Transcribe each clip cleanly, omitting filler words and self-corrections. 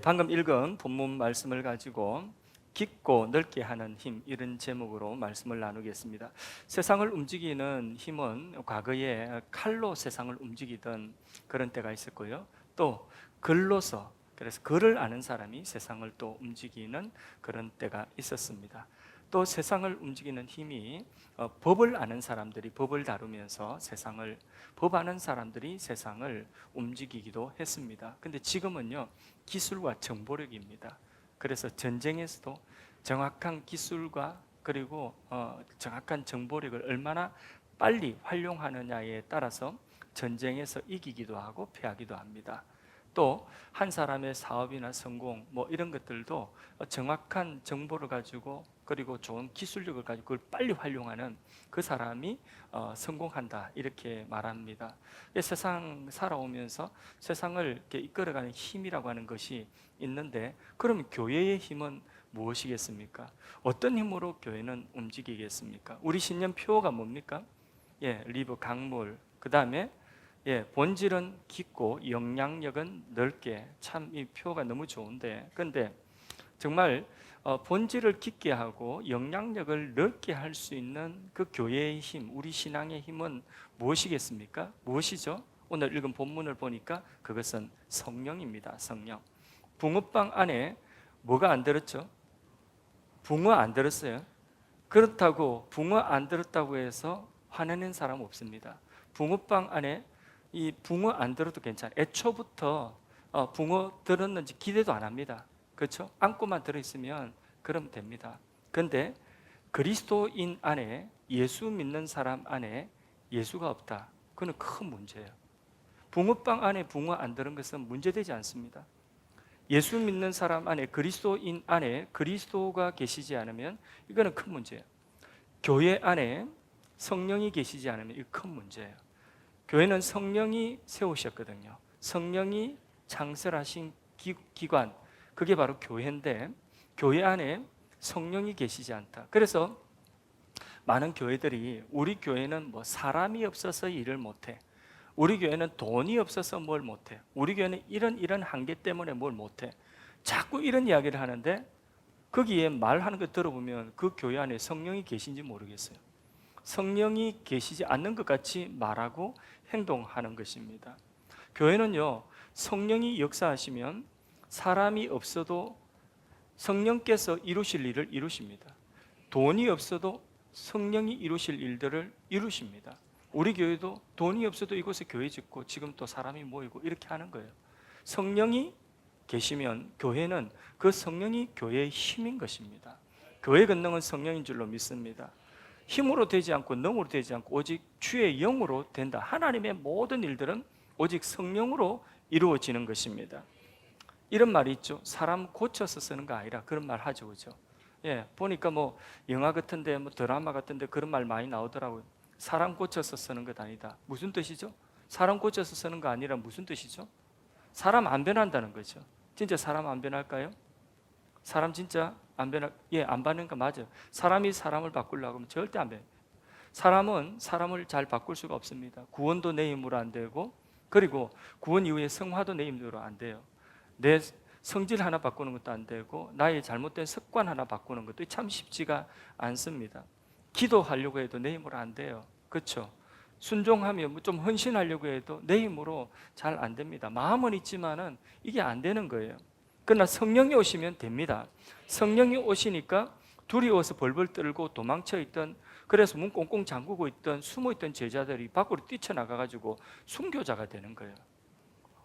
방금 읽은 본문 말씀을 가지고 깊고 넓게 하는 힘, 이런 제목으로 말씀을 나누겠습니다. 세상을 움직이는 힘은 과거에 칼로 세상을 움직이던 그런 때가 있었고요. 또 글로서, 그래서 글을 아는 사람이 세상을 또 움직이는 그런 때가 있었습니다. 또 세상을 움직이는 힘이 법을 아는 사람들이 법을 다루면서 법 아는 사람들이 세상을 움직이기도 했습니다. 근데 지금은요, 기술과 정보력입니다. 그래서 전쟁에서도 정확한 기술과 그리고 정확한 정보력을 얼마나 빨리 활용하느냐에 따라서 전쟁에서 이기기도 하고 패하기도 합니다. 또 한 사람의 사업이나 성공 이런 것들도 정확한 정보를 가지고 그리고 좋은 기술력을 가지고 그걸 빨리 활용하는 그 사람이 성공한다, 이렇게 말합니다. 세상 살아오면서 세상을 이렇게 이끌어가는 힘이라고 하는 것이 있는데, 그럼 교회의 힘은 무엇이겠습니까? 어떤 힘으로 교회는 움직이겠습니까? 우리 신년 표어가 뭡니까? 리브 강물, 그 다음에 본질은 깊고 영향력은 넓게. 참 이 표가 너무 좋은데, 근데 정말 본질을 깊게 하고 영향력을 넓게 할 수 있는 그 교회의 힘, 우리 신앙의 힘은 무엇이겠습니까? 무엇이죠? 오늘 읽은 본문을 보니까 그것은 성령입니다. 성령. 붕어빵 안에 뭐가 안 들었죠? 붕어 안 들었어요. 그렇다고 붕어 안 들었다고 해서 화내는 사람 없습니다. 붕어빵 안에 이 붕어 안 들어도 괜찮아요. 애초부터 붕어 들었는지 기대도 안 합니다. 그렇죠? 안고만 들어있으면 그러면 됩니다. 그런데 그리스도인 안에, 예수 믿는 사람 안에 예수가 없다, 그건 큰 문제예요. 붕어빵 안에 붕어 안 들은 것은 문제되지 않습니다. 예수 믿는 사람 안에, 그리스도인 안에 그리스도가 계시지 않으면 이거는 큰 문제예요. 교회 안에 성령이 계시지 않으면 이거 큰 문제예요. 교회는 성령이 세우셨거든요. 성령이 창설하신 기관, 그게 바로 교회인데 교회 안에 성령이 계시지 않다. 그래서 많은 교회들이, 우리 교회는 사람이 없어서 일을 못해, 우리 교회는 돈이 없어서 뭘 못해, 우리 교회는 이런 한계 때문에 뭘 못해, 자꾸 이런 이야기를 하는데 거기에 말하는 거 들어보면 그 교회 안에 성령이 계신지 모르겠어요. 성령이 계시지 않는 것 같이 말하고 행동하는 것입니다. 교회는요, 성령이 역사하시면 사람이 없어도 성령께서 이루실 일을 이루십니다. 돈이 없어도 성령이 이루실 일들을 이루십니다. 우리 교회도 돈이 없어도 이곳에 교회 짓고 지금 또 사람이 모이고 이렇게 하는 거예요. 성령이 계시면 교회는 그 성령이 교회의 힘인 것입니다. 교회 권능은 성령인 줄로 믿습니다. 힘으로 되지 않고 능으로 되지 않고 오직 주의 영으로 된다. 하나님의 모든 일들은 오직 성령으로 이루어지는 것입니다. 이런 말이 있죠. 사람 고쳐서 쓰는 거 아니라, 그런 말 하죠, 그죠? 보니까 영화 같은데 드라마 같은데 그런 말 많이 나오더라고요. 사람 고쳐서 쓰는 것 아니다. 무슨 뜻이죠? 사람 고쳐서 쓰는 거 아니라 무슨 뜻이죠? 사람 안 변한다는 거죠. 진짜 사람 안 변할까요? 사람 진짜 안 변할, 안 변하는 거 맞아요. 사람이 사람을 바꾸려고 하면 절대 안 변해요. 사람은 사람을 잘 바꿀 수가 없습니다. 구원도 내 힘으로 안 되고, 그리고 구원 이후에 성화도 내 힘으로 안 돼요. 내 성질 하나 바꾸는 것도 안 되고, 나의 잘못된 습관 하나 바꾸는 것도 참 쉽지가 않습니다. 기도하려고 해도 내 힘으로 안 돼요. 그렇죠? 순종하며 좀 헌신하려고 해도 내 힘으로 잘 안 됩니다. 마음은 있지만은 이게 안 되는 거예요. 그러나 성령이 오시면 됩니다. 성령이 오시니까 두려워서 벌벌 떨고 도망쳐 있던, 그래서 문 꽁꽁 잠그고 있던, 숨어 있던 제자들이 밖으로 뛰쳐나가가지고 순교자가 되는 거예요.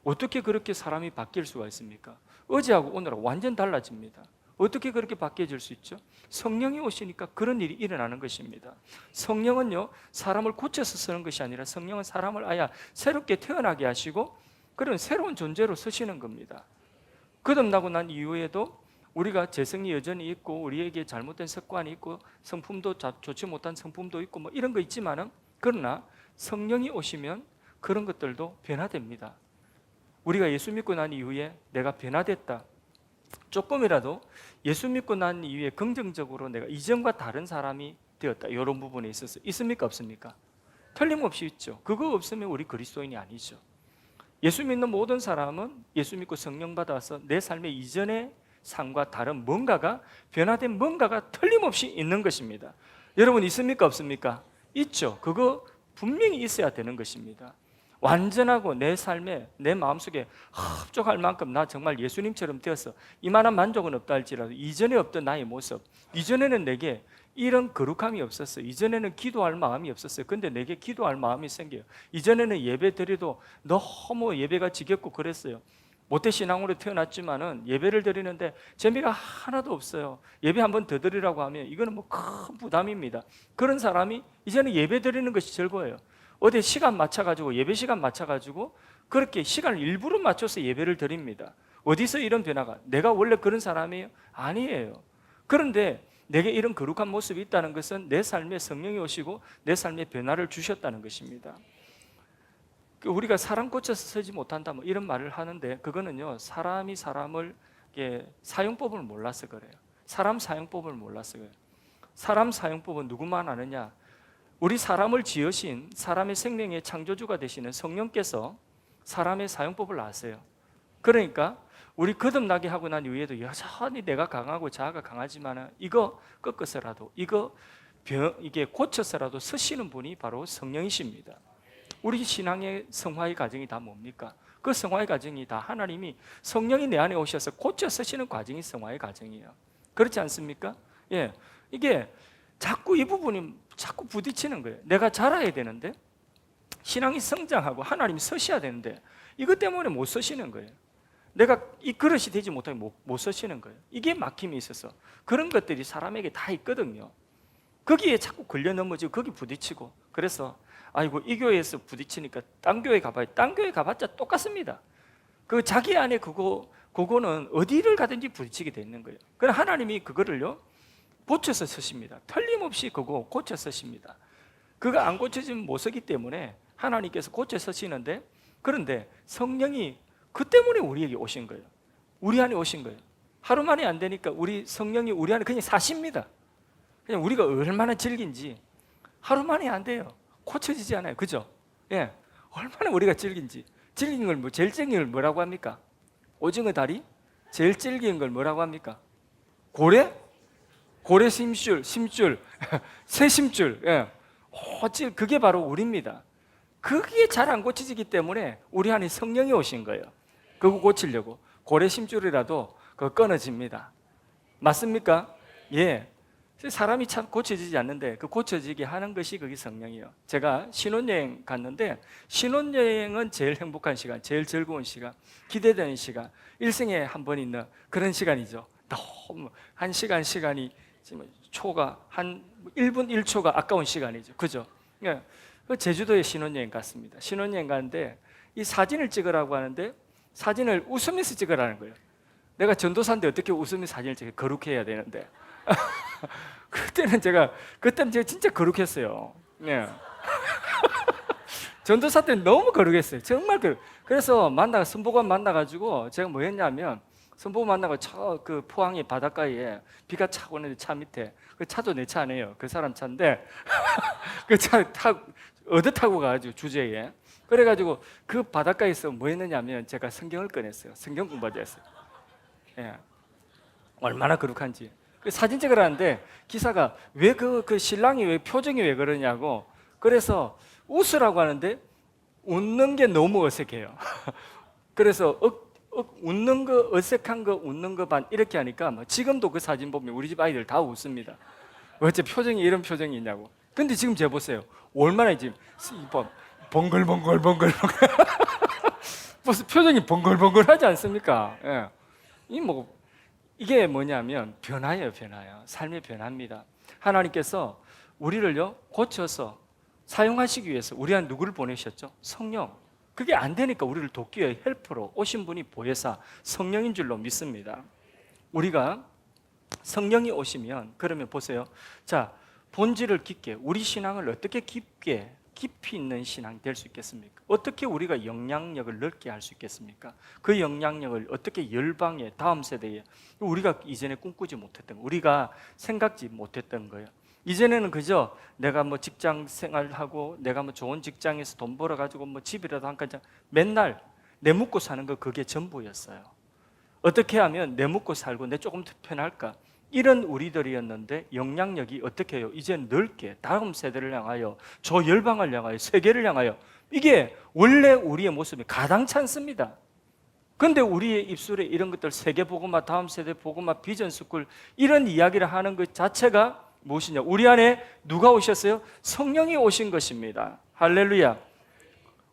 어떻게 그렇게 사람이 바뀔 수가 있습니까? 어제하고 오늘하고 완전 달라집니다. 어떻게 그렇게 바뀌어질 수 있죠? 성령이 오시니까 그런 일이 일어나는 것입니다. 성령은요, 사람을 고쳐서 쓰는 것이 아니라 성령은 사람을 아예 새롭게 태어나게 하시고 그런 새로운 존재로 쓰시는 겁니다. 거듭나고 난 이후에도 우리가 재성이 여전히 있고, 우리에게 잘못된 습관이 있고, 성품도 좋지 못한 성품도 있고 이런 거 있지만은, 그러나 성령이 오시면 그런 것들도 변화됩니다. 우리가 예수 믿고 난 이후에 내가 변화됐다, 조금이라도 예수 믿고 난 이후에 긍정적으로 내가 이전과 다른 사람이 되었다, 이런 부분에 있어서 있습니까 없습니까? 틀림없이 있죠. 그거 없으면 우리 그리스도인이 아니죠. 예수 믿는 모든 사람은 예수 믿고 성령 받아서 내 삶의 이전의 삶과 다른 뭔가가 변화된 뭔가가 틀림없이 있는 것입니다. 여러분 있습니까? 없습니까? 있죠. 그거 분명히 있어야 되는 것입니다. 완전하고 내 삶에 내 마음속에 합족할 만큼 나 정말 예수님처럼 되어서 이만한 만족은 없다 할지라도 이전에 없던 나의 모습, 이전에는 내게 이런 거룩함이 없었어요. 이전에는 기도할 마음이 없었어요. 근데 내게 기도할 마음이 생겨요. 이전에는 예배 드려도 너무 예배가 지겹고 그랬어요. 모태신앙으로 태어났지만은 예배를 드리는데 재미가 하나도 없어요. 예배 한 번 더 드리라고 하면 이거는 뭐 큰 부담입니다. 그런 사람이 이제는 예배 드리는 것이 즐거워요. 어디 시간 맞춰가지고 예배 시간 맞춰가지고 그렇게 시간을 일부러 맞춰서 예배를 드립니다. 어디서 이런 변화가? 내가 원래 그런 사람이에요? 아니에요. 그런데 내게 이런 거룩한 모습이 있다는 것은 내 삶에 성령이 오시고 내 삶에 변화를 주셨다는 것입니다. 우리가 사람 고쳐서 서지 못한다 뭐 이런 말을 하는데 그거는요 사람이 사람을 사용법을 몰라서 그래요. 사람 사용법을 몰라서 그래요. 사람 사용법은 누구만 아느냐? 우리 사람을 지으신 사람의 생명의 창조주가 되시는 성령께서 사람의 사용법을 아세요. 그러니까 우리 거듭나게 하고 난 이후에도 여전히 내가 강하고 자아가 강하지만 이거 꺾어서라도 이게 고쳐서라도 쓰시는 분이 바로 성령이십니다. 우리 신앙의 성화의 과정이 다 뭡니까? 그 성화의 과정이 다 하나님이 성령이 내 안에 오셔서 고쳐 쓰시는 과정이 성화의 과정이에요. 그렇지 않습니까? 예, 이게 자꾸 이 부분이 자꾸 부딪히는 거예요. 내가 자라야 되는데 신앙이 성장하고 하나님이 서셔야 되는데 이것 때문에 못 서시는 거예요. 내가 이 그릇이 되지 못하게 못 서시는 거예요. 이게 막힘이 있어서 그런 것들이 사람에게 다 있거든요. 거기에 자꾸 걸려 넘어지고 거기 부딪히고 그래서 아이고 이 교회에서 부딪히니까 딴 교회 가봐야 딴 교회 가봤자 똑같습니다. 그 자기 안에 그거는 어디를 가든지 부딪히게 돼 있는 거예요. 그럼 하나님이 그거를요 고쳐서 쓰십니다. 틀림없이 그거 고쳐 쓰십니다. 그거 안 고쳐지면 못 쓰기 때문에 하나님께서 고쳐 쓰시는데 그런데 성령이 그 때문에 우리에게 오신 거예요. 우리 안에 오신 거예요. 하루 만에 안 되니까 우리 성령이 우리 안에 그냥 사십니다. 그냥 우리가 얼마나 질긴지 하루 만에 안 돼요. 고쳐지지 않아요. 그죠? 예. 얼마나 우리가 질긴지. 질긴 걸 제일 질긴 걸 뭐라고 합니까? 오징어 다리? 제일 질긴 걸 뭐라고 합니까? 고래? 고래 심줄, 새심줄. 예. 그게 바로 우리입니다. 그게 잘 안 고쳐지기 때문에 우리 안에 성령이 오신 거예요. 그거 고치려고. 고래 심줄이라도 그거 끊어집니다. 맞습니까? 예. 사람이 참 고쳐지지 않는데 그 고쳐지게 하는 것이 그게 성령이에요. 제가 신혼여행 갔는데 신혼여행은 제일 행복한 시간, 제일 즐거운 시간, 기대되는 시간, 일생에 한 번 있는 그런 시간이죠. 너무 한 시간이 지금 초가 한 1분 1초가 아까운 시간이죠. 그죠? 예. 제주도에 신혼여행 갔습니다. 신혼여행 갔는데 이 사진을 찍으라고 하는데 사진을 웃으면서 찍으라는 거예요. 내가 전도사인데 어떻게 웃으면서 사진을 찍어? 거룩해야 되는데 그때는 제가 진짜 거룩했어요. 예. 전도사 때는 너무 거룩했어요. 정말 그래서 선보관 만나가지고 제가 뭐 했냐면 선보관 만나고 그 포항의 바닷가에 비가 차고 오는데 차 밑에 그 차도 내 차 아니에요. 그 사람 차인데 그 차 얻어 타고 가가지고 주제에 그래가지고 그 바닷가에서 뭐 했느냐면 제가 성경을 꺼냈어요. 성경 공부하자였어요. 예. 얼마나 거룩한지. 사진 찍으라는데 기사가 왜 그 신랑이 왜 표정이 왜 그러냐고. 그래서 웃으라고 하는데 웃는 게 너무 어색해요. 그래서 웃는 거 어색한 거 웃는 거 반 이렇게 하니까 지금도 그 사진 보면 우리 집 아이들 다 웃습니다. 어째 표정이 이런 표정이 있냐고. 근데 지금 제 보세요. 얼마나 지금 번글번글 무슨 표정이 번글번글하지 않습니까? 예. 이게 뭐냐면 변화예요. 삶의 변화입니다. 하나님께서 우리를요 고쳐서 사용하시기 위해서 우리 한 누구를 보내셨죠? 성령. 그게 안 되니까 우리를 돕기 위해 헬퍼로 오신 분이 보혜사 성령인 줄로 믿습니다. 우리가 성령이 오시면 그러면 보세요. 자, 본질을 깊게 우리 신앙을 어떻게 깊이 있는 신앙이 될 수 있겠습니까? 어떻게 우리가 영향력을 넓게 할 수 있겠습니까? 그 영향력을 어떻게 열방에 다음 세대에 우리가 이전에 꿈꾸지 못했던 거, 우리가 생각지 못했던 거예요. 이전에는 그저 내가 뭐 직장 생활하고 내가 뭐 좋은 직장에서 돈 벌어가지고 뭐 집이라도 한 칸 맨날 내 묵고 사는 거 그게 전부였어요. 어떻게 하면 내 묵고 살고 내 조금 더 편할까? 이런 우리들이었는데 영향력이 어떻게 해요? 이제 넓게 다음 세대를 향하여, 저 열방을 향하여, 세계를 향하여, 이게 원래 우리의 모습이 가당치 않습니다. 그런데 우리의 입술에 이런 것들, 세계 복음화, 다음 세대 복음화, 비전 스쿨, 이런 이야기를 하는 것 자체가 무엇이냐? 우리 안에 누가 오셨어요? 성령이 오신 것입니다. 할렐루야.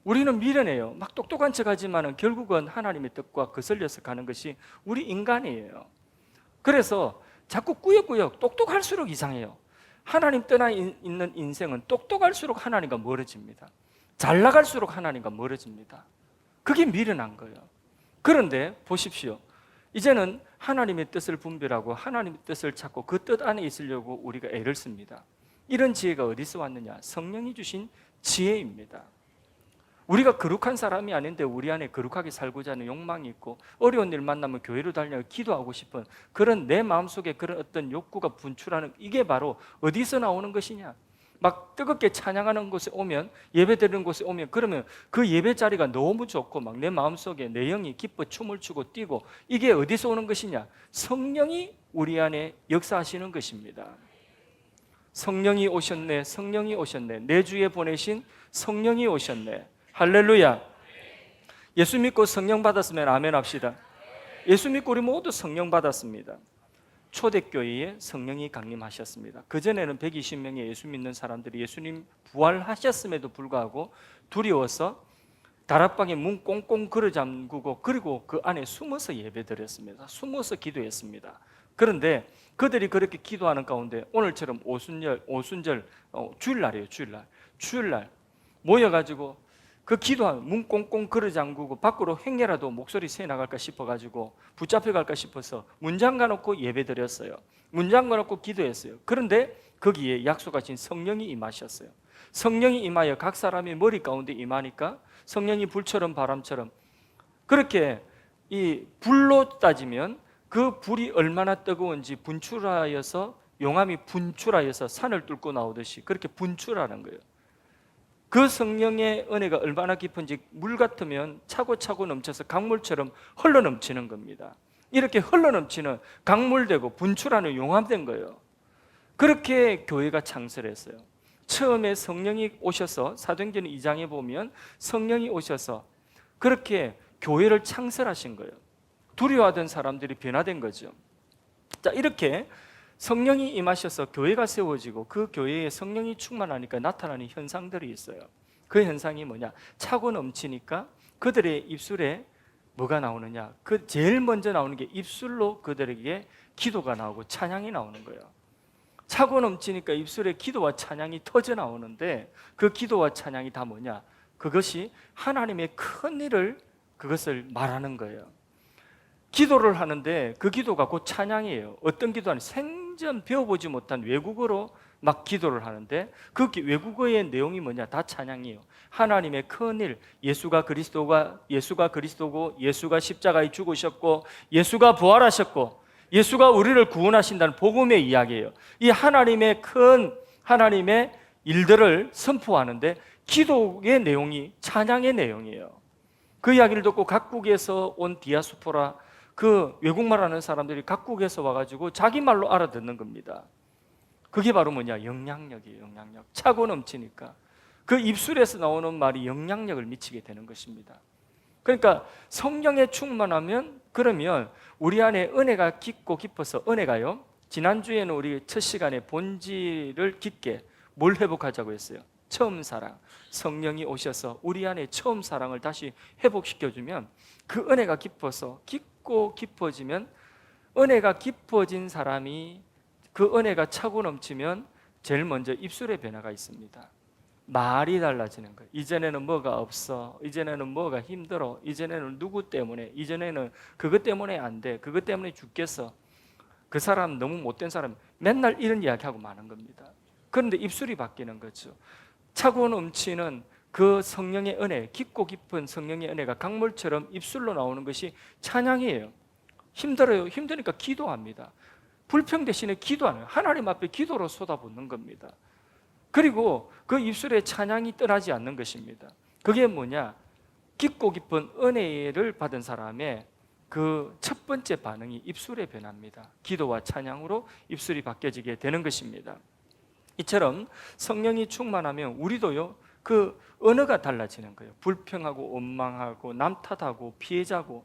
우리는 미련해요. 막 똑똑한 척하지만은 결국은 하나님의 뜻과 거슬려서 가는 것이 우리 인간이에요. 그래서 자꾸 꾸역꾸역 똑똑할수록 이상해요. 하나님 떠나 있는 인생은 똑똑할수록 하나님과 멀어집니다. 잘 나갈수록 하나님과 멀어집니다. 그게 미련한 거예요. 그런데 보십시오. 이제는 하나님의 뜻을 분별하고 하나님의 뜻을 찾고 그 뜻 안에 있으려고 우리가 애를 씁니다. 이런 지혜가 어디서 왔느냐? 성령이 주신 지혜입니다. 우리가 거룩한 사람이 아닌데 우리 안에 거룩하게 살고자 하는 욕망이 있고, 어려운 일 만나면 교회로 달려 기도하고 싶은 그런 내 마음속에 그런 어떤 욕구가 분출하는, 이게 바로 어디서 나오는 것이냐? 막 뜨겁게 찬양하는 곳에 오면, 예배드리는 곳에 오면, 그러면 그 예배 자리가 너무 좋고 막 내 마음속에 내 영이 기뻐 춤을 추고 뛰고, 이게 어디서 오는 것이냐? 성령이 우리 안에 역사하시는 것입니다. 성령이 오셨네, 성령이 오셨네, 내 주에 보내신 성령이 오셨네. 할렐루야. 예수 믿고 성령 받았으면 아멘 합시다. 예수 믿고 우리 모두 성령 받았습니다. 초대교회에 성령이 강림하셨습니다. 그전에는 120명의 예수 믿는 사람들이 예수님 부활하셨음에도 불구하고 두려워서 다락방에 문 꽁꽁 걸어 잠그고, 그리고 그 안에 숨어서 예배드렸습니다. 숨어서 기도했습니다. 그런데 그들이 그렇게 기도하는 가운데 오늘처럼 오순절 주일날이에요. 주일날 모여가지고 그 기도하면 문 꽁꽁 걸어 잠그고 밖으로 횡례라도 목소리 새 나갈까 싶어가지고 붙잡혀갈까 싶어서 문 잠가놓고 예배드렸어요. 문 잠가놓고 기도했어요. 그런데 거기에 약속하신 성령이 임하셨어요. 성령이 임하여 각 사람의 머리 가운데 임하니까 성령이 불처럼 바람처럼, 그렇게 이 불로 따지면 그 불이 얼마나 뜨거운지 분출하여서, 용암이 분출하여서 산을 뚫고 나오듯이 그렇게 분출하는 거예요. 그 성령의 은혜가 얼마나 깊은지 물 같으면 차고차고 넘쳐서 강물처럼 흘러넘치는 겁니다. 이렇게 흘러넘치는, 강물되고 분출하는 용암된 거예요. 그렇게 교회가 창설했어요. 처음에 성령이 오셔서, 사도행전 2장에 보면 성령이 오셔서 그렇게 교회를 창설하신 거예요. 두려워하던 사람들이 변화된 거죠. 자, 이렇게 성령이 임하셔서 교회가 세워지고 그 교회에 성령이 충만하니까 나타나는 현상들이 있어요. 그 현상이 뭐냐? 차고 넘치니까 그들의 입술에 뭐가 나오느냐? 그 제일 먼저 나오는 게 입술로 그들에게 기도가 나오고 찬양이 나오는 거예요. 차고 넘치니까 입술에 기도와 찬양이 터져 나오는데, 그 기도와 찬양이 다 뭐냐? 그것이 하나님의 큰 일을, 그것을 말하는 거예요. 기도를 하는데 그 기도가 곧 찬양이에요. 어떤 기도는 생전 배워보지 못한 외국어로 막 기도를 하는데 그 외국어의 내용이 뭐냐? 다 찬양이에요. 하나님의 큰일, 예수가 그리스도고 예수가 십자가에 죽으셨고 예수가 부활하셨고 예수가 우리를 구원하신다는 복음의 이야기예요. 이 하나님의 일들을 선포하는데 기도의 내용이 찬양의 내용이에요. 그 이야기를 듣고 각국에서 온 디아스포라, 그 외국말하는 사람들이 각국에서 와가지고 자기 말로 알아듣는 겁니다. 그게 바로 뭐냐? 영향력이에요. 영향력. 차고 넘치니까 그 입술에서 나오는 말이 영향력을 미치게 되는 것입니다. 그러니까 성령에 충만하면, 그러면 우리 안에 은혜가 깊고 깊어서, 은혜가요, 지난주에는 우리 첫 시간에 본질을 깊게 뭘 회복하자고 했어요? 처음 사랑. 성령이 오셔서 우리 안에 처음 사랑을 다시 회복시켜주면 그 은혜가 깊어서 깊고 깊어지면, 은혜가 깊어진 사람이 그 은혜가 차고 넘치면 제일 먼저 입술의 변화가 있습니다. 말이 달라지는 거예요. 이전에는 뭐가 없어, 이전에는 뭐가 힘들어, 이전에는 누구 때문에, 이전에는 그것 때문에 안 돼, 그것 때문에 죽겠어, 그 사람 너무 못된 사람, 맨날 이런 이야기하고 마는 겁니다. 그런데 입술이 바뀌는 거죠. 차고 넘치는 그 성령의 은혜, 깊고 깊은 성령의 은혜가 강물처럼 입술로 나오는 것이 찬양이에요. 힘들어요. 힘드니까 기도합니다. 불평 대신에 기도하는, 하나님 앞에 기도로 쏟아붓는 겁니다. 그리고 그 입술에 찬양이 떠나지 않는 것입니다. 그게 뭐냐? 깊고 깊은 은혜를 받은 사람의 그 첫 번째 반응이 입술의 변화입니다. 기도와 찬양으로 입술이 바뀌어지게 되는 것입니다. 이처럼 성령이 충만하면 우리도요, 그 언어가 달라지는 거예요. 불평하고 원망하고 남 탓하고 피해자고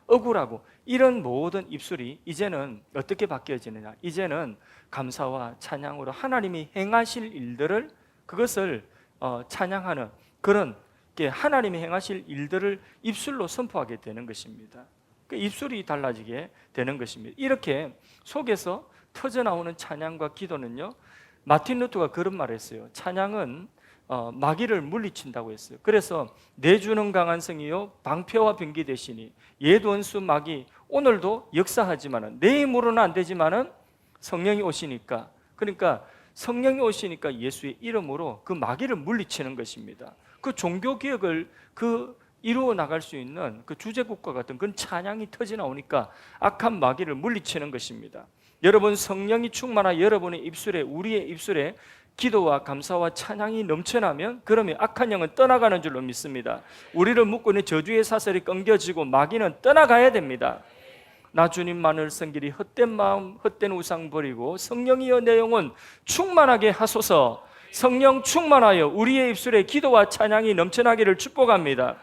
억울하고 이런 모든 입술이 이제는 어떻게 바뀌어지느냐, 이제는 감사와 찬양으로 하나님이 행하실 일들을, 그것을 찬양하는 그런 하나님이 행하실 일들을 입술로 선포하게 되는 것입니다. 그 입술이 달라지게 되는 것입니다. 이렇게 속에서 터져나오는 찬양과 기도는요, 마틴 루터가 그런 말을 했어요. 찬양은 마귀를 물리친다고 했어요. 그래서 내주는 강한 성이요 방패와 병기 되시니 옛 원수 마귀 오늘도 역사하지만은 내 힘으로는 안 되지만은 성령이 오시니까, 그러니까 성령이 오시니까 예수의 이름으로 그 마귀를 물리치는 것입니다. 그 종교 개혁을 이루어 나갈 수 있는 그 주제국과 같은 그런 찬양이 터져 나오니까 악한 마귀를 물리치는 것입니다. 여러분, 성령이 충만한 여러분의 입술에, 우리의 입술에 기도와 감사와 찬양이 넘쳐나면 그러면 악한 영은 떠나가는 줄로 믿습니다. 우리를 묶고 있는 저주의 사슬이 끊겨지고 마귀는 떠나가야 됩니다. 나 주님만을 섬기리 헛된 마음 헛된 우상 버리고 성령이여 내 영혼 충만하게 하소서. 성령 충만하여 우리의 입술에 기도와 찬양이 넘쳐나기를 축복합니다.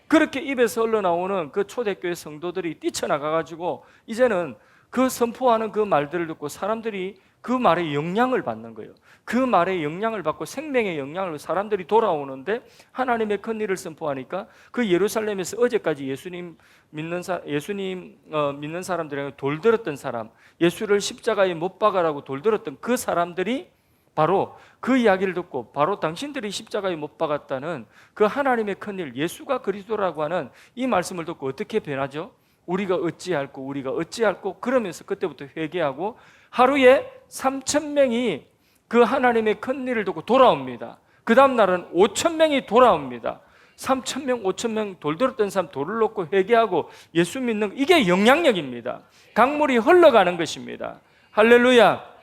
그렇게 입에서 흘러나오는 그 초대교회 성도들이 뛰쳐나가가지고 이제는 그 선포하는 그 말들을 듣고 사람들이 그 말에 영향을 받는 거예요. 그 말에 영향을 받고 생명의 영향을 사람들이 돌아오는데 하나님의 큰 일을 선포하니까 그 예루살렘에서 어제까지 예수님 믿는 사람들에게 돌들었던 사람, 예수를 십자가에 못 박아라고 돌들었던 그 사람들이 바로 그 이야기를 듣고 바로 당신들이 십자가에 못 박았다는 그 하나님의 큰 일, 예수가 그리스도라고 하는 이 말씀을 듣고 어떻게 변하죠? 우리가 어찌할꼬 그러면서 그때부터 회개하고 하루에 3,000명이 그 하나님의 큰 일을 듣고 돌아옵니다. 그 다음 날은 5,000명이 돌아옵니다. 3,000명, 5,000명 돌들었던 사람 돌을 놓고 회개하고 예수 믿는, 이게 영향력입니다. 강물이 흘러가는 것입니다. 할렐루야.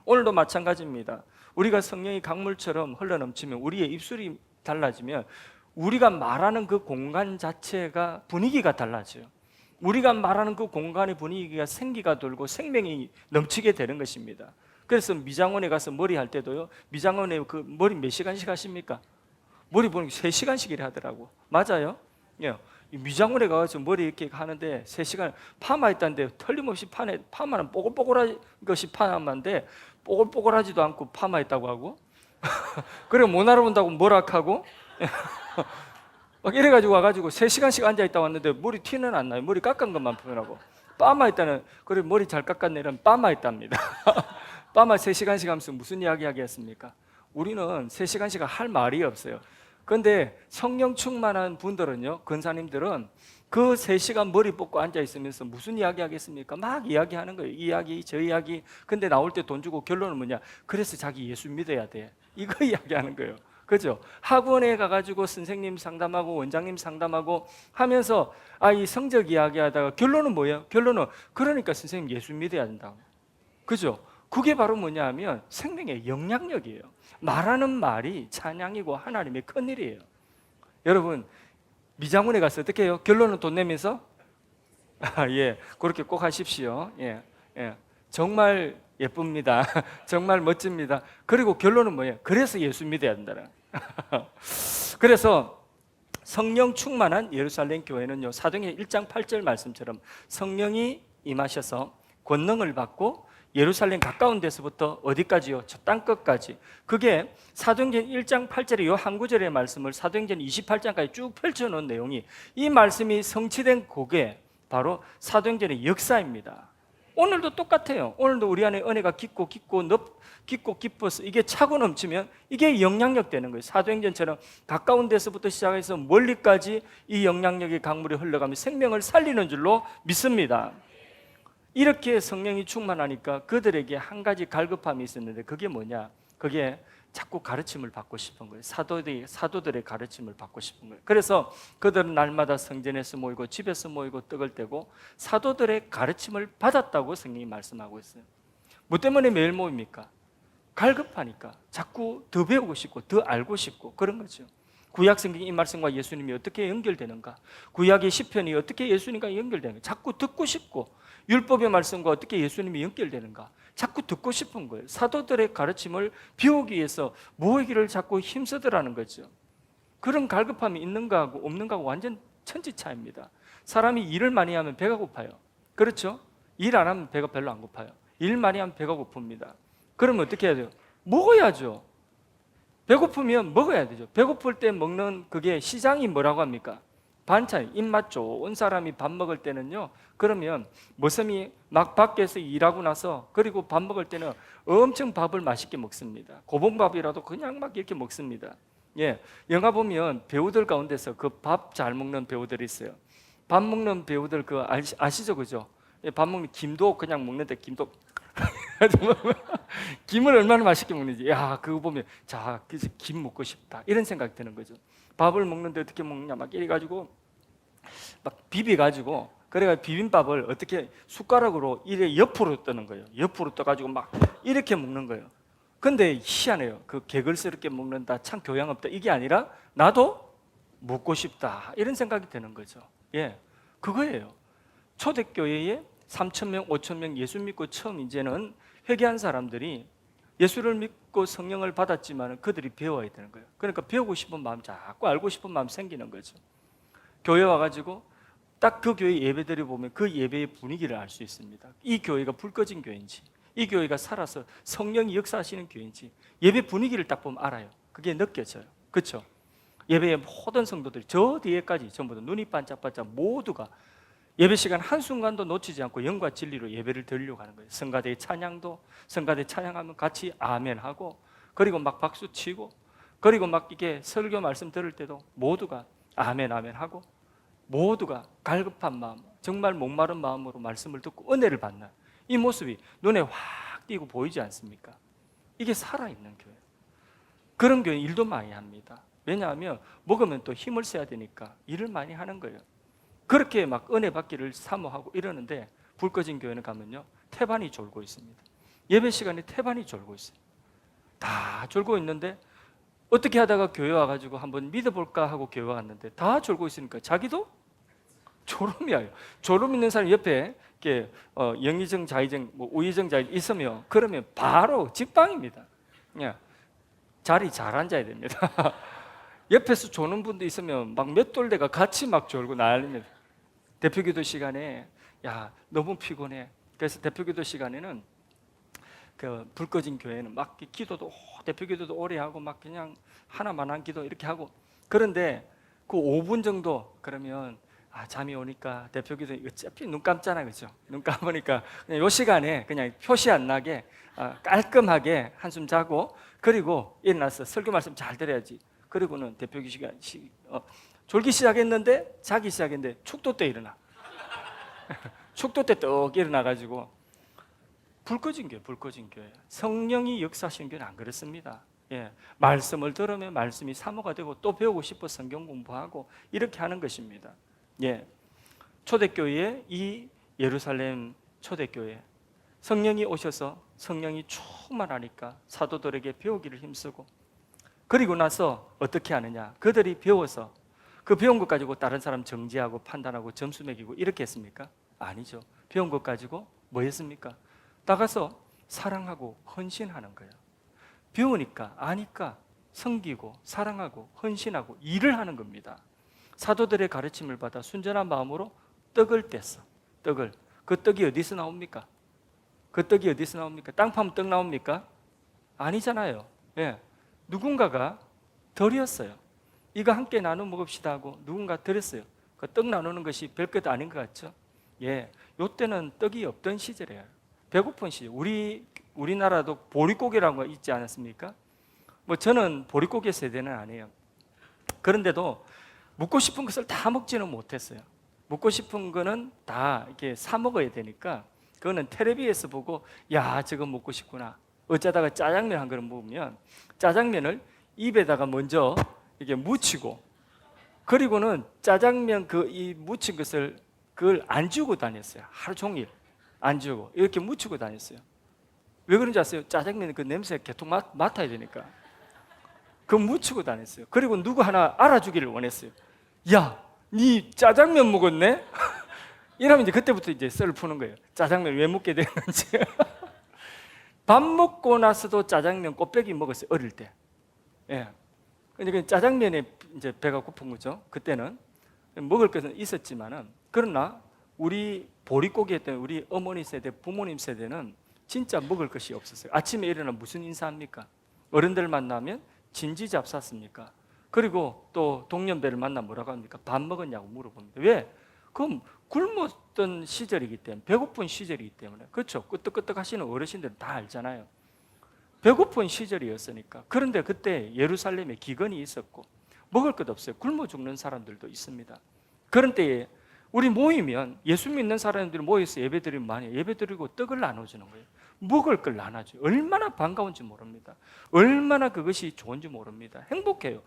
오늘도 마찬가지입니다. 우리가 성령이 강물처럼 흘러넘치면, 우리의 입술이 달라지면 우리가 말하는 그 공간 자체가 분위기가 달라져요. 우리가 말하는 그 공간의 분위기가 생기가 돌고 생명이 넘치게 되는 것입니다. 그래서 미장원에 가서 머리 할 때도요, 미장원에 그 머리 몇 시간씩 하십니까? 머리 보는 게 3시간씩이라 하더라고. 맞아요? 예. 미장원에 가서 머리 이렇게 하는데 3시간 파마 했다는데 틀림없이 파마는 뽀글뽀글한 것이 파마인데 뽀글뽀글하지도 않고 파마했다고 하고 그리고 못 알아본다고 뭐락하고 막 이래가지고 와가지고 3시간씩 앉아있다 왔는데 머리 티는 안 나요. 머리 깎은 것만 표현하고 파마했다는, 그래 머리 잘 깎았네 이러면 파마했답니다. 파마 3시간씩 하면서 무슨 이야기 하겠습니까? 우리는 3시간씩 할 말이 없어요. 그런데 성령 충만한 분들은요, 권사님들은 그 3시간 머리 뽑고 앉아있으면서 무슨 이야기 하겠습니까? 막 이야기하는 거예요. 이 이야기 저 이야기. 근데 나올 때 돈 주고 결론은 뭐냐? 그래서 자기 예수 믿어야 돼. 이거 이야기하는 거예요. 그죠? 학원에 가가지고 선생님 상담하고 원장님 상담하고 하면서 이 성적 이야기하다가 결론은 뭐예요? 결론은 그러니까 선생님 예수 믿어야 된다고. 그죠? 그게 바로 뭐냐 하면 생명의 영향력이에요. 말하는 말이 찬양이고 하나님의 큰일이에요. 여러분, 미장원에 가서 어떻게 해요? 결론은 돈 내면서? 예, 그렇게 꼭 하십시오. 예, 예. 정말 예쁩니다. 정말 멋집니다. 그리고 결론은 뭐예요? 그래서 예수 믿어야 된다는. 그래서 성령 충만한 예루살렘 교회는요, 사도행전 1장 8절 말씀처럼 성령이 임하셔서 권능을 받고 예루살렘 가까운 데서부터 어디까지요? 저 땅끝까지. 그게 사도행전 1장 8절의 이 한 구절의 말씀을 사도행전 28장까지 쭉 펼쳐놓은 내용이, 이 말씀이 성취된 그게 바로 사도행전의 역사입니다. 오늘도 똑같아요. 오늘도 우리 안에 은혜가 깊고 깊어서 이게 차고 넘치면 이게 영향력 되는 거예요. 사도행전처럼 가까운 데서부터 시작해서 멀리까지 이 영향력의 강물이 흘러가며 생명을 살리는 줄로 믿습니다. 이렇게 성령이 충만하니까 그들에게 한 가지 갈급함이 있었는데 그게 뭐냐? 그게 자꾸 가르침을 받고 싶은 거예요. 사도들의 가르침을 받고 싶은 거예요. 그래서 그들은 날마다 성전에서 모이고 집에서 모이고 떡을 떼고 사도들의 가르침을 받았다고 성경이 말씀하고 있어요. 뭐 때문에 매일 모입니까? 갈급하니까 자꾸 더 배우고 싶고 더 알고 싶고 그런 거죠. 구약 성경의 이 말씀과 예수님이 어떻게 연결되는가? 구약의 시편이 어떻게 예수님과 연결되는가? 자꾸 듣고 싶고 율법의 말씀과 어떻게 예수님이 연결되는가? 자꾸 듣고 싶은 거예요. 사도들의 가르침을 배우기 위해서 모으기를 자꾸 힘쓰더라는 거죠. 그런 갈급함이 있는가 하고 없는가 하고 완전 천지차이입니다. 사람이 일을 많이 하면 배가 고파요. 그렇죠? 일 안 하면 배가 별로 안 고파요. 일 많이 하면 배가 고픕니다. 그러면 어떻게 해야 돼요? 먹어야죠. 배고프면 먹어야 되죠. 배고플 때 먹는 그게 시장이 뭐라고 합니까? 반찬, 입맛 좋은 사람이 밥 먹을 때는요, 그러면 머슴이 막 밖에서 일하고 나서 그리고 밥 먹을 때는 엄청 밥을 맛있게 먹습니다. 고봉밥이라도 그냥 막 이렇게 먹습니다. 예, 영화 보면 배우들 가운데서 그 밥 잘 먹는 배우들이 있어요. 밥 먹는 배우들 그 아시죠, 그죠? 예, 밥 먹는 김도 그냥 먹는데 김도 김을 얼마나 맛있게 먹는지, 야, 그거 보면 자, 그래서 김 먹고 싶다 이런 생각이 드는 거죠. 밥을 먹는데 어떻게 먹냐 막 이래 가지고 막 비벼 가지고 그래가 비빔밥을 어떻게 숟가락으로 이래 옆으로 뜨는 거예요. 옆으로 떠 가지고 막 이렇게 먹는 거예요. 근데 희한해요. 그 개걸스럽게 먹는다, 참 교양 없다, 이게 아니라 나도 먹고 싶다 이런 생각이 드는 거죠. 예, 그거예요. 초대교회에 3,000명, 5,000명 예수 믿고 처음 이제는 회개한 사람들이 예수를 믿고 성령을 받았지만 그들이 배워야 되는 거예요. 그러니까 배우고 싶은 마음, 자꾸 알고 싶은 마음 생기는 거죠. 교회 와가지고 딱 그 교회 예배들이 보면 그 예배의 분위기를 알 수 있습니다. 이 교회가 불 꺼진 교회인지, 이 교회가 살아서 성령이 역사하시는 교회인지 예배 분위기를 딱 보면 알아요. 그게 느껴져요. 그렇죠? 예배의 모든 성도들이 저 뒤에까지 전부 다 눈이 반짝반짝 모두가 예배 시간 한순간도 놓치지 않고 영과 진리로 예배를 드리려고 하는 거예요. 성가대의 찬양도 성가대 찬양하면 같이 아멘 하고, 그리고 막 박수 치고, 그리고 막 이게 설교 말씀 들을 때도 모두가 아멘 아멘 하고, 모두가 갈급한 마음, 정말 목마른 마음으로 말씀을 듣고 은혜를 받는 이 모습이 눈에 확 띄고 보이지 않습니까? 이게 살아있는 교회. 그런 교회 일도 많이 합니다. 왜냐하면 먹으면 또 힘을 써야 되니까 일을 많이 하는 거예요. 그렇게 막 은혜 받기를 사모하고 이러는데 불 꺼진 교회는 가면요, 태반이 졸고 있습니다. 예배 시간에 태반이 졸고 있어요. 다 졸고 있는데 어떻게 하다가 교회 와가지고 한번 믿어볼까 하고 교회 왔는데 다 졸고 있으니까 자기도 졸음이 와요. 졸음 있는 사람 옆에 이렇게 영의정, 자의정, 뭐 우의정, 자의 있으면 그러면 바로 직방입니다. 예, 자리 잘 앉아야 됩니다. 옆에서 조는 분도 있으면 막 몇 돌대가 같이 막 졸고 난립니다. 대표기도 시간에 야 너무 피곤해. 그래서 대표기도 시간에는 그 불 꺼진 교회는 막 기도도 대표기도도 오래 하고 막 그냥 하나만 한 기도 이렇게 하고, 그런데 그 5분 정도 그러면 잠이 오니까 대표기도 어차피 눈 감잖아, 그죠? 눈 감으니까 그냥 요 시간에 그냥 표시 안 나게 깔끔하게 한숨 자고, 그리고 일어나서 설교 말씀 잘 들어야지. 그리고는 대표기 시간 졸기 시작했는데 자기 시작했는데 축도 때 일어나. 축도 때 떡 일어나가지고 불 꺼진 교회, 불 꺼진 교회. 성령이 역사하시는 교회는 안 그렇습니다. 예, 말씀을 들으면 말씀이 사모가 되고 또 배우고 싶어 성경 공부하고 이렇게 하는 것입니다. 예, 초대교회의 이 예루살렘 초대교회, 성령이 오셔서 성령이 충만하니까 사도들에게 배우기를 힘쓰고, 그리고 나서 어떻게 하느냐, 그들이 배워서 그 배운 것 가지고 다른 사람 정죄하고 판단하고 점수 매기고 이렇게 했습니까? 아니죠. 배운 것 가지고 뭐 했습니까? 나가서 사랑하고 헌신하는 거예요. 배우니까 아니까 섬기고 사랑하고 헌신하고 일을 하는 겁니다. 사도들의 가르침을 받아 순전한 마음으로 떡을 뗐어. 떡을. 그 떡이 어디서 나옵니까? 그 떡이 어디서 나옵니까? 땅 파면 떡 나옵니까? 아니잖아요. 예, 누군가가 덜이었어요. 이거 함께 나눠 먹읍시다 하고 누군가 드렸어요. 그 떡 나누는 것이 별것 아닌 것 같죠? 예, 요때는 떡이 없던 시절이에요. 배고픈 시절. 우리나라도 보릿고개라는 거 있지 않았습니까? 뭐 저는 보릿고개 세대는 아니에요. 그런데도 먹고 싶은 것을 다 먹지는 못했어요. 먹고 싶은 거는 다 이렇게 사 먹어야 되니까 그거는 텔레비에서 보고 야 저거 먹고 싶구나. 어쩌다가 짜장면 한 그릇 먹으면 짜장면을 입에다가 먼저 이렇게 묻히고, 그리고는 짜장면 이 묻힌 것을 그걸 안 주고 다녔어요. 하루 종일 안 주고 이렇게 묻히고 다녔어요. 왜 그런지 아세요? 짜장면 그 냄새 계속 맡아야 되니까. 그거 묻히고 다녔어요. 그리고 누구 하나 알아주기를 원했어요. 야, 니 짜장면 먹었네? 이러면 이제 그때부터 이제 썰을 푸는 거예요. 짜장면 왜 먹게 됐는지. 밥 먹고 나서도 짜장면 꽃배기 먹었어요. 어릴 때. 예. 그러니까 짜장면에 이제 배가 고픈 거죠. 그때는 먹을 것은 있었지만은, 그러나 우리 보릿고기 했던 우리 어머니 세대, 부모님 세대는 진짜 먹을 것이 없었어요. 아침에 일어나 무슨 인사합니까? 어른들 만나면 진지잡쌌습니까? 그리고 또 동년배를 만나면 뭐라고 합니까? 밥 먹었냐고 물어봅니다. 왜? 그럼 굶었던 시절이기 때문에, 배고픈 시절이기 때문에. 그렇죠? 끄떡끄떡 하시는 어르신들은 다 알잖아요. 배고픈 시절이었으니까. 그런데 그때 예루살렘에 기근이 있었고 먹을 것 없어요. 굶어 죽는 사람들도 있습니다. 그런 때에 우리 모이면, 예수 믿는 사람들이 모여서 예배드리면 많이 예배드리고 떡을 나눠주는 거예요. 먹을 걸 나눠줘요. 얼마나 반가운지 모릅니다. 얼마나 그것이 좋은지 모릅니다. 행복해요.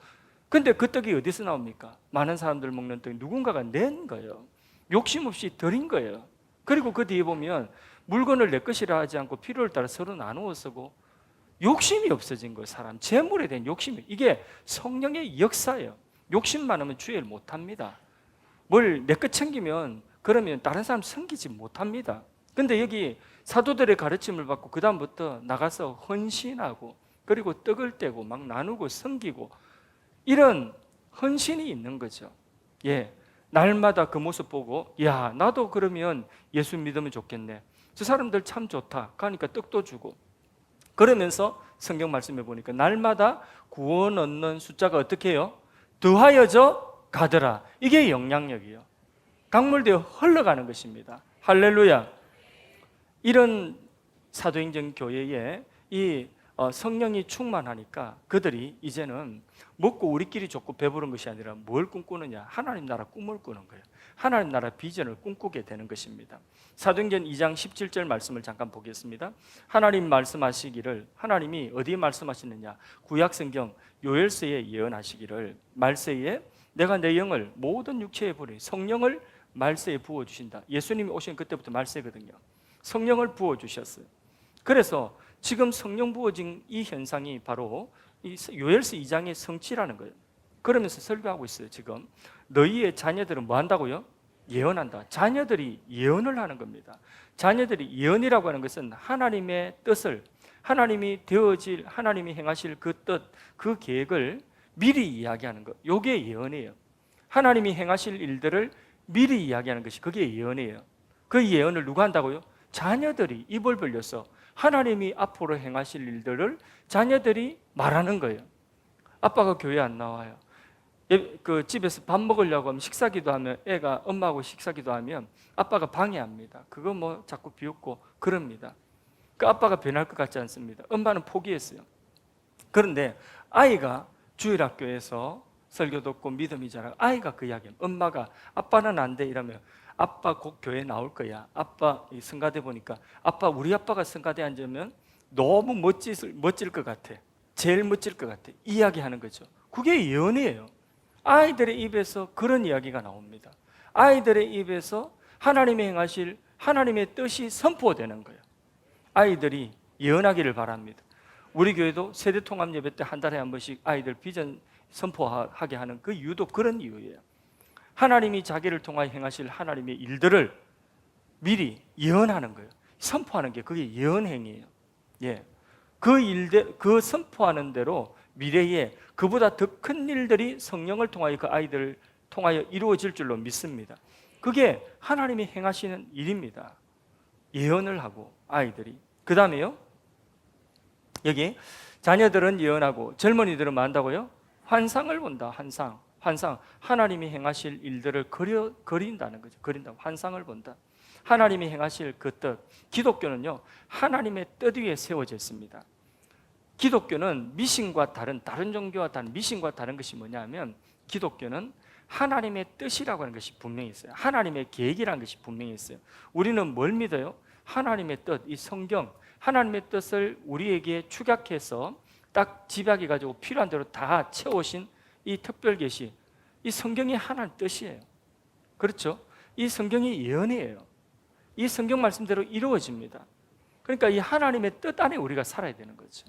근데 그 떡이 어디서 나옵니까? 많은 사람들 먹는 떡이 누군가가 낸 거예요. 욕심 없이 드린 거예요. 그리고 그 뒤에 보면 물건을 내 것이라 하지 않고 필요를 따라 서로 나누어 쓰고, 욕심이 없어진 거예요. 사람 재물에 대한 욕심이. 이게 성령의 역사예요. 욕심 많으면 주의를 못합니다. 뭘 내 것 챙기면 그러면 다른 사람 섬기지 못합니다. 근데 여기 사도들의 가르침을 받고 그 다음부터 나가서 헌신하고, 그리고 떡을 떼고 막 나누고 섬기고, 이런 헌신이 있는 거죠. 예, 날마다 그 모습 보고, 야, 나도 그러면 예수 믿으면 좋겠네. 저 사람들 참 좋다. 그러니까 떡도 주고. 그러면서 성경 말씀해 보니까 날마다 구원 얻는 숫자가 어떻게 해요? 더하여져 가더라. 이게 영향력이에요. 강물되어 흘러가는 것입니다. 할렐루야. 이런 사도행전 교회에 이 성령이 충만하니까 그들이 이제는 먹고 우리끼리 좋고 배부른 것이 아니라 뭘 꿈꾸느냐? 하나님 나라 꿈을 꾸는 거예요. 하나님 나라 비전을 꿈꾸게 되는 것입니다. 사도행전 2장 17절 말씀을 잠깐 보겠습니다. 하나님 말씀하시기를, 하나님이 어디에 말씀하시느냐? 구약성경 요엘서에 예언하시기를, 말세에 내가 내 영을 모든 육체에 부으리. 성령을 말세에 부어주신다. 예수님이 오신 그때부터 말세거든요. 성령을 부어주셨어요. 그래서 지금 성령 부어진 이 현상이 바로 이 요엘서 2장의 성취라는 거예요. 그러면서 설교하고 있어요. 지금 너희의 자녀들은 뭐 한다고요? 예언한다. 자녀들이 예언을 하는 겁니다. 자녀들이 예언이라고 하는 것은 하나님의 뜻을, 하나님이 되어질, 하나님이 행하실 그 뜻, 그 계획을 미리 이야기하는 것, 이게 예언이에요. 하나님이 행하실 일들을 미리 이야기하는 것이, 그게 예언이에요. 그 예언을 누가 한다고요? 자녀들이 입을 벌려서 하나님이 앞으로 행하실 일들을 자녀들이 말하는 거예요. 아빠가 교회 안 나와요. 그 집에서 밥 먹으려고 하면, 식사기도 하면, 애가 엄마하고 식사기도 하면 아빠가 방해합니다. 그거 뭐 자꾸 비웃고 그럽니다. 그 아빠가 변할 것 같지 않습니다. 엄마는 포기했어요. 그런데 아이가 주일학교에서 설교 듣고 믿음이 자라고, 아이가 그 이야기합니다. 엄마가 아빠는 안 돼 이러면, 아빠 곧 교회 나올 거야. 아빠 성가대 보니까, 아빠, 우리 아빠가 성가대 앉으면 너무 멋질 것 같아. 제일 멋질 것 같아. 이야기하는 거죠. 그게 예언이에요. 아이들의 입에서 그런 이야기가 나옵니다. 아이들의 입에서 하나님이 행하실 하나님의 뜻이 선포되는 거예요. 아이들이 예언하기를 바랍니다. 우리 교회도 세대통합 예배 때 한 달에 한 번씩 아이들 비전 선포하게 하는 그 이유도 그런 이유예요. 하나님이 자기를 통하여 행하실 하나님의 일들을 미리 예언하는 거예요. 선포하는 게 그게 예언행위예요. 예, 그 일들, 그 선포하는 대로 미래에 그보다 더 큰 일들이 성령을 통하여 그 아이들을 통하여 이루어질 줄로 믿습니다. 그게 하나님이 행하시는 일입니다. 예언을 하고 아이들이. 그 다음에요, 여기 자녀들은 예언하고 젊은이들은 뭐 한다고요? 환상을 본다. 환상. 하나님이 행하실 일들을 그린다는 거죠. 그린다. 환상을 본다. 하나님이 행하실 그 뜻. 기독교는요, 하나님의 뜻 위에 세워져 있습니다. 기독교는 미신과 다른 종교와 다른 미신과 다른 것이 뭐냐면, 기독교는 하나님의 뜻이라고 하는 것이 분명히 있어요. 하나님의 계획이라는 것이 분명히 있어요. 우리는 뭘 믿어요? 하나님의 뜻, 이 성경, 하나님의 뜻을 우리에게 축약해서 딱 집약해 가지고 필요한 대로 다 채우신 이 특별 계시, 이 성경이 하나님 뜻이에요. 그렇죠? 이 성경이 예언이에요. 이 성경 말씀대로 이루어집니다. 그러니까 이 하나님의 뜻 안에 우리가 살아야 되는 거죠.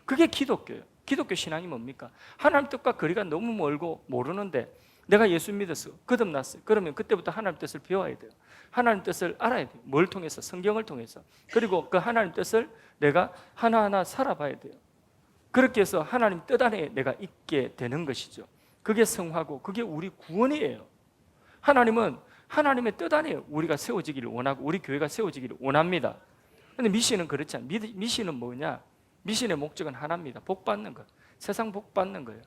그게 기독교예요. 기독교 신앙이 뭡니까? 하나님 뜻과 거리가 너무 멀고 모르는데 내가 예수 믿었어, 거듭났어요. 그러면 그때부터 하나님 뜻을 배워야 돼요. 하나님 뜻을 알아야 돼요. 뭘 통해서? 성경을 통해서. 그리고 그 하나님 뜻을 내가 하나하나 살아봐야 돼요. 그렇게 해서 하나님 뜻 안에 내가 있게 되는 것이죠. 그게 성화고 그게 우리 구원이에요. 하나님은 하나님의 뜻 안에 우리가 세워지기를 원하고 우리 교회가 세워지기를 원합니다. 그런데 미신은 그렇지 않아요. 미신은 뭐냐? 미신의 목적은 하나입니다. 복 받는 것. 세상 복 받는 거예요.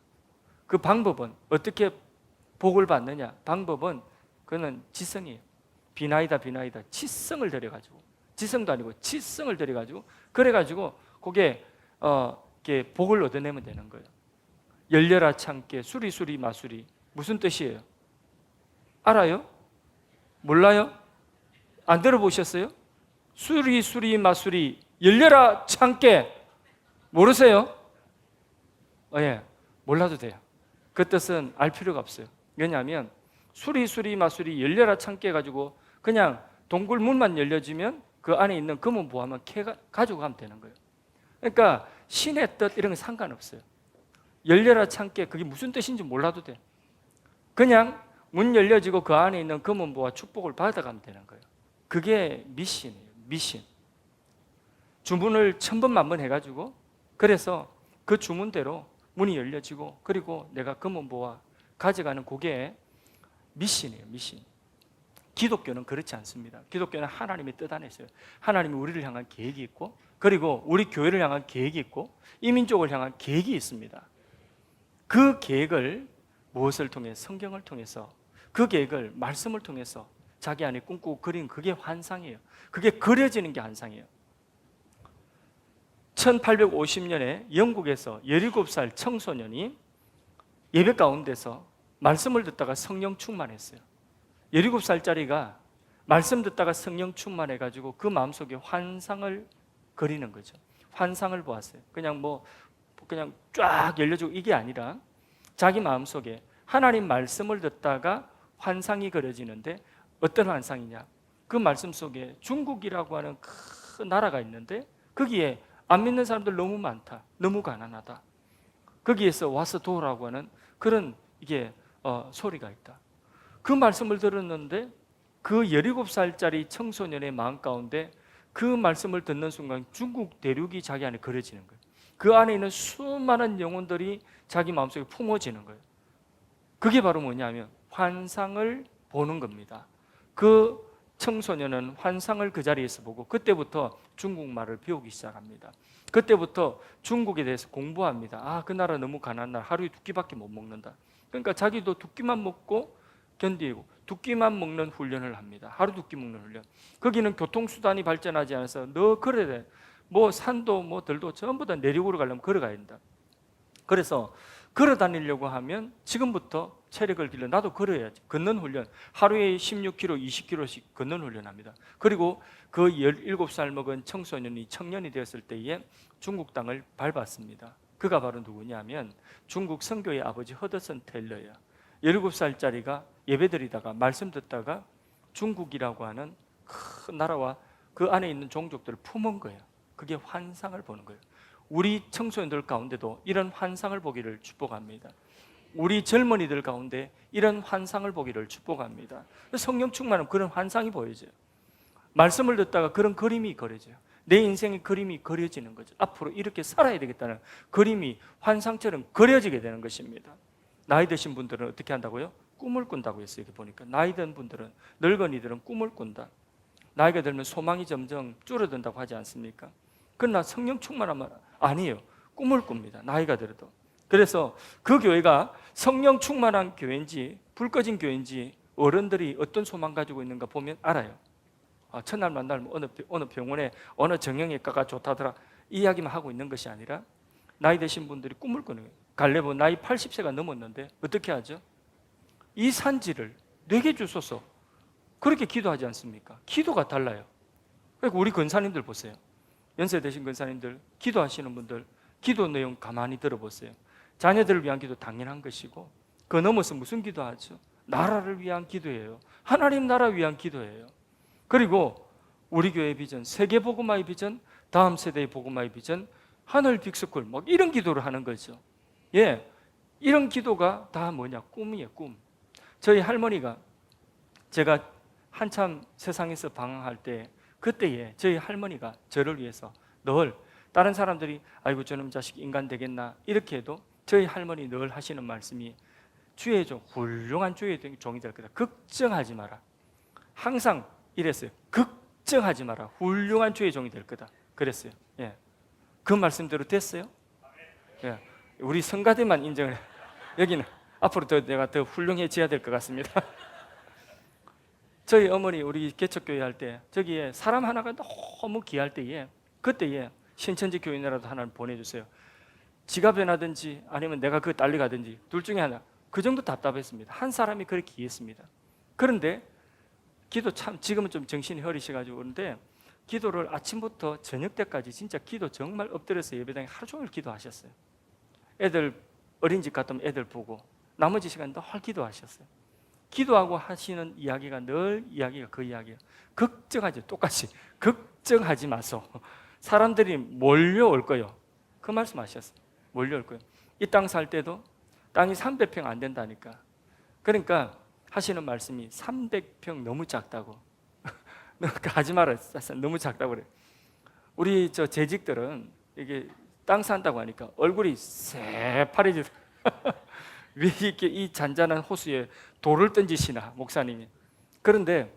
그 방법은 어떻게 복을 받느냐? 방법은 그는 지성이에요. 비나이다 치성을 들여가지고, 지성도 아니고 치성을 들여가지고, 그래가지고 그게 이렇게 복을 얻어내면 되는 거예요. 열려라 참깨 수리수리 마수리 무슨 뜻이에요? 알아요? 몰라요? 안 들어보셨어요? 수리수리 마수리 열려라 참깨 모르세요? 예, 몰라도 돼요. 그 뜻은 알 필요가 없어요. 왜냐하면 수리수리 마수리 열려라 참깨 가지고 그냥 동굴 문만 열려지면 그 안에 있는 금은 보화만 가지고 가면 되는 거예요. 그러니까 신의 뜻 이런 건 상관없어요. 열려라 참깨 그게 무슨 뜻인지 몰라도 돼. 그냥 문 열려지고 그 안에 있는 금은 보화 축복을 받아가면 되는 거예요. 그게 미신이에요. 미신. 주문을 1000번 만번 해가지고 그래서 그 주문대로 문이 열려지고 그리고 내가 금은 보화 가져가는 그게 미신이에요. 미신. 기독교는 그렇지 않습니다. 기독교는 하나님의 뜻 안에 있어요. 하나님이 우리를 향한 계획이 있고 그리고 우리 교회를 향한 계획이 있고 이민족을 향한 계획이 있습니다. 그 계획을 무엇을 통해? 성경을 통해서 그 계획을 말씀을 통해서 자기 안에 꿈꾸고 그린 그게 환상이에요. 그게 그려지는 게 환상이에요. 1850년에 영국에서 17살 청소년이 예배 가운데서 말씀을 듣다가 성령 충만했어요. 17살짜리가 말씀 듣다가 성령 충만해가지고 그 마음속에 환상을 그리는 거죠. 환상을 보았어요. 그냥 쫙 열려주고 이게 아니라 자기 마음속에 하나님 말씀을 듣다가 환상이 그려지는데 어떤 환상이냐? 그 말씀 속에 중국이라고 하는 큰 나라가 있는데 거기에 안 믿는 사람들 너무 많다. 너무 가난하다. 거기에서 와서 도우라고 하는 그런 이게 소리가 있다. 그 말씀을 들었는데 그 17살짜리 청소년의 마음 가운데 그 말씀을 듣는 순간 중국 대륙이 자기 안에 그려지는 거예요. 그 안에 있는 수많은 영혼들이 자기 마음속에 품어지는 거예요. 그게 바로 뭐냐면 환상을 보는 겁니다. 그 청소년은 환상을 그 자리에서 보고 그때부터 중국말을 배우기 시작합니다. 그때부터 중국에 대해서 공부합니다. 아, 그 나라 너무 가난한 나라, 하루에 2끼밖에 못 먹는다. 그러니까 자기도 2끼만 먹고 견디고 2끼만 먹는 훈련을 합니다. 하루 2끼 먹는 훈련. 거기는 교통수단이 발전하지 않아서 너 걸어야 돼. 산도 들도 전부 다 내륙으로 가려면 걸어가야 된다. 그래서 걸어 다니려고 하면 지금부터 체력을 길러 나도 걸어야지. 걷는 훈련. 하루에 16km, 20km씩 걷는 훈련합니다. 그리고 그 17살 먹은 청소년이 청년이 되었을 때에 중국 땅을 밟았습니다. 그가 바로 누구냐면 중국 선교의 아버지 허드슨 테일러예요. 17살짜리가 예배드리다가 말씀 듣다가 중국이라고 하는 큰 나라와 그 안에 있는 종족들을 품은 거예요. 그게 환상을 보는 거예요. 우리 청소년들 가운데도 이런 환상을 보기를 축복합니다. 우리 젊은이들 가운데 이런 환상을 보기를 축복합니다. 성령 충만하면 그런 환상이 보여져요. 말씀을 듣다가 그런 그림이 그려져요. 내 인생의 그림이 그려지는 거죠. 앞으로 이렇게 살아야 되겠다는 그림이 환상처럼 그려지게 되는 것입니다. 나이 드신 분들은 어떻게 한다고요? 꿈을 꾼다고 했어요. 이렇게 보니까 나이 든 분들은, 늙은이들은 꿈을 꾼다. 나이가 들면 소망이 점점 줄어든다고 하지 않습니까? 그러나 성령 충만하면 아니에요. 꿈을 꿉니다. 나이가 들어도. 그래서 그 교회가 성령 충만한 교회인지 불 꺼진 교회인지 어른들이 어떤 소망 가지고 있는가 보면 알아요. 첫날 만나면 어느 병원에 어느 정형외과가 좋다더라 이 이야기만 하고 있는 것이 아니라 나이 드신 분들이 꿈을 꾸는 거예요. 갈렙은 나이 80세가 넘었는데 어떻게 하죠? 이 산지를 내게 주소서 그렇게 기도하지 않습니까? 기도가 달라요. 그러니까 우리 권사님들 보세요. 연세 되신 권사님들 기도하시는 분들 기도 내용 가만히 들어보세요. 자녀들을 위한 기도 당연한 것이고 그 넘어서 무슨 기도하죠? 나라를 위한 기도예요. 하나님 나라 위한 기도예요. 그리고 우리 교회의 비전, 세계 복음화의 비전, 다음 세대의 복음화의 비전, 하늘 빅스쿨 막 이런 기도를 하는 거죠. 예, 이런 기도가 다 뭐냐? 꿈이에요, 꿈. 저희 할머니가 제가 한참 세상에서 방황할 때 그때에 저희 할머니가 저를 위해서 늘 다른 사람들이 아이고 저놈 자식 인간 되겠나 이렇게 해도 저희 할머니 늘 하시는 말씀이 주의 종, 훌륭한 주의 종이 될 거다. 걱정하지 마라. 항상 이랬어요. 걱정하지 마라. 훌륭한 주의 종이 될 거다. 그랬어요. 예, 그 말씀대로 됐어요. 예, 우리 성가대만 인정을 해. 여기는 앞으로 내가 더 훌륭해져야 될 것 같습니다. 저희 어머니 우리 개척교회 할 때 저기에 사람 하나가 너무 귀할 때에 그때에 신천지 교인이라도 하나를 보내주세요. 지가 변하든지 아니면 내가 그 딸리 가든지 둘 중에 하나. 그 정도 답답했습니다. 한 사람이 그렇게 귀했습니다. 그런데 기도 참 지금은 좀 정신이 흐리셔가지고 그런데 기도를 아침부터 저녁 때까지 진짜 기도 정말 엎드려서 예배당에 하루 종일 기도하셨어요. 애들 어린이집 갔다 오면 애들 보고 나머지 시간 늘 기도하셨어요. 기도하고 하시는 이야기가 늘 이야기가 그 이야기예요. 걱정하지, 똑같이 걱정하지 마소. 사람들이 몰려올 거요. 그 말씀하셨어요. 몰려올 거요. 이 땅 살 때도 땅이 300평 안 된다니까. 그러니까 하시는 말씀이 300평 너무 작다고. 하지 마라. 너무 작다고 그래. 우리 저 재직들은 이게 땅 산다고 하니까 얼굴이 새파래지. 왜 이렇게 이 잔잔한 호수에 돌을 던지시나 목사님이. 그런데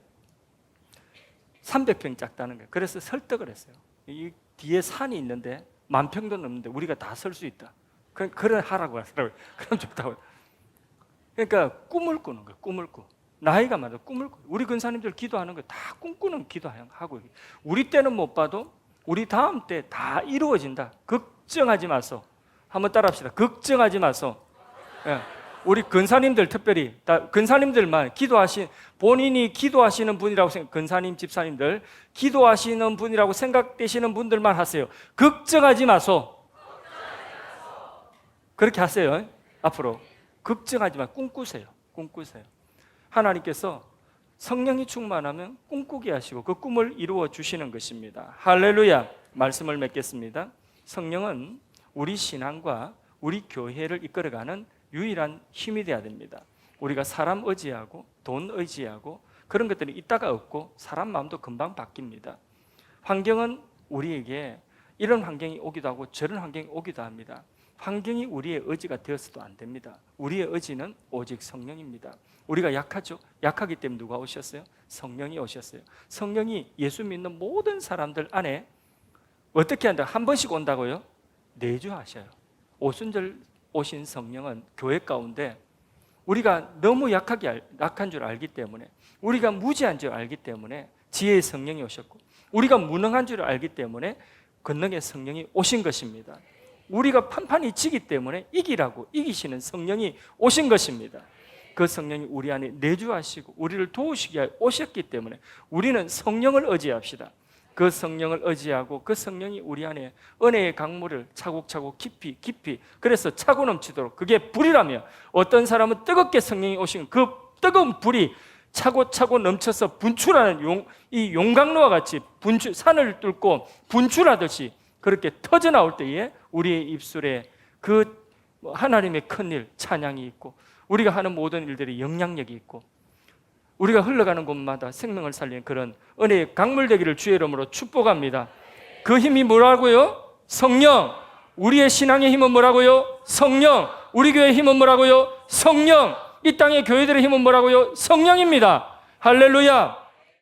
300평 작다는 거예요. 그래서 설득을 했어요. 이 뒤에 산이 있는데 10,000평도 넘는데 우리가 다 설 수 있다. 그래 하라고 하더라고요. 그럼 좋다고. 그러니까 꿈을 꾸는 거예요. 꿈을 꾸. 나이가 많아 꿈을 꾸. 우리 근사님들 기도하는 거 다 꿈꾸는 기도하고 우리 때는 못 봐도 우리 다음 때 다 이루어진다. 걱정하지 마소. 한번 따라합시다. 걱정하지 마소. 예. 우리 근사님들 특별히 근사님들만 본인이 기도하시는 분이라고 근사님 집사님들 기도하시는 분이라고 생각되시는 분들만 하세요. 걱정하지 마소. 그렇게 하세요. 앞으로 걱정하지 마. 꿈꾸세요. 꿈꾸세요. 하나님께서 성령이 충만하면 꿈꾸게 하시고 그 꿈을 이루어 주시는 것입니다. 할렐루야. 말씀을 맺겠습니다. 성령은 우리 신앙과 우리 교회를 이끌어가는 유일한 힘이 되어야 됩니다. 우리가 사람 의지하고 돈 의지하고 그런 것들이 있다가 없고 사람 마음도 금방 바뀝니다. 환경은 우리에게 이런 환경이 오기도 하고 저런 환경이 오기도 합니다. 환경이 우리의 의지가 되어서도 안 됩니다. 우리의 의지는 오직 성령입니다. 우리가 약하죠. 약하기 때문에 누가 오셨어요? 성령이 오셨어요. 성령이 예수 믿는 모든 사람들 안에 어떻게 한다? 한 번씩 온다고요? 내주하셔요. 오순절 오신 성령은 교회 가운데 우리가 너무 약한 줄 알기 때문에 우리가 무지한 줄 알기 때문에 지혜의 성령이 오셨고 우리가 무능한 줄 알기 때문에 권능의 성령이 오신 것입니다. 우리가 판판이 지기 때문에 이기시는 성령이 오신 것입니다. 그 성령이 우리 안에 내주하시고 우리를 도우시기 위해 오셨기 때문에 우리는 성령을 의지합시다. 그 성령을 의지하고 그 성령이 우리 안에 은혜의 강물을 차곡차곡 깊이 그래서 차고 넘치도록 그게 불이라며 어떤 사람은 뜨겁게 성령이 오신 그 뜨거운 불이 차고 넘쳐서 분출하는 이 용광로와 같이 산을 뚫고 분출하듯이 그렇게 터져 나올 때에 우리의 입술에 그 하나님의 큰일 찬양이 있고 우리가 하는 모든 일들이 영향력이 있고 우리가 흘러가는 곳마다 생명을 살리는 그런 은혜의 강물 되기를 주의 이름으로 축복합니다. 그 힘이 뭐라고요? 성령. 우리의 신앙의 힘은 뭐라고요? 성령. 우리 교회의 힘은 뭐라고요? 성령. 이 땅의 교회들의 힘은 뭐라고요? 성령입니다. 할렐루야.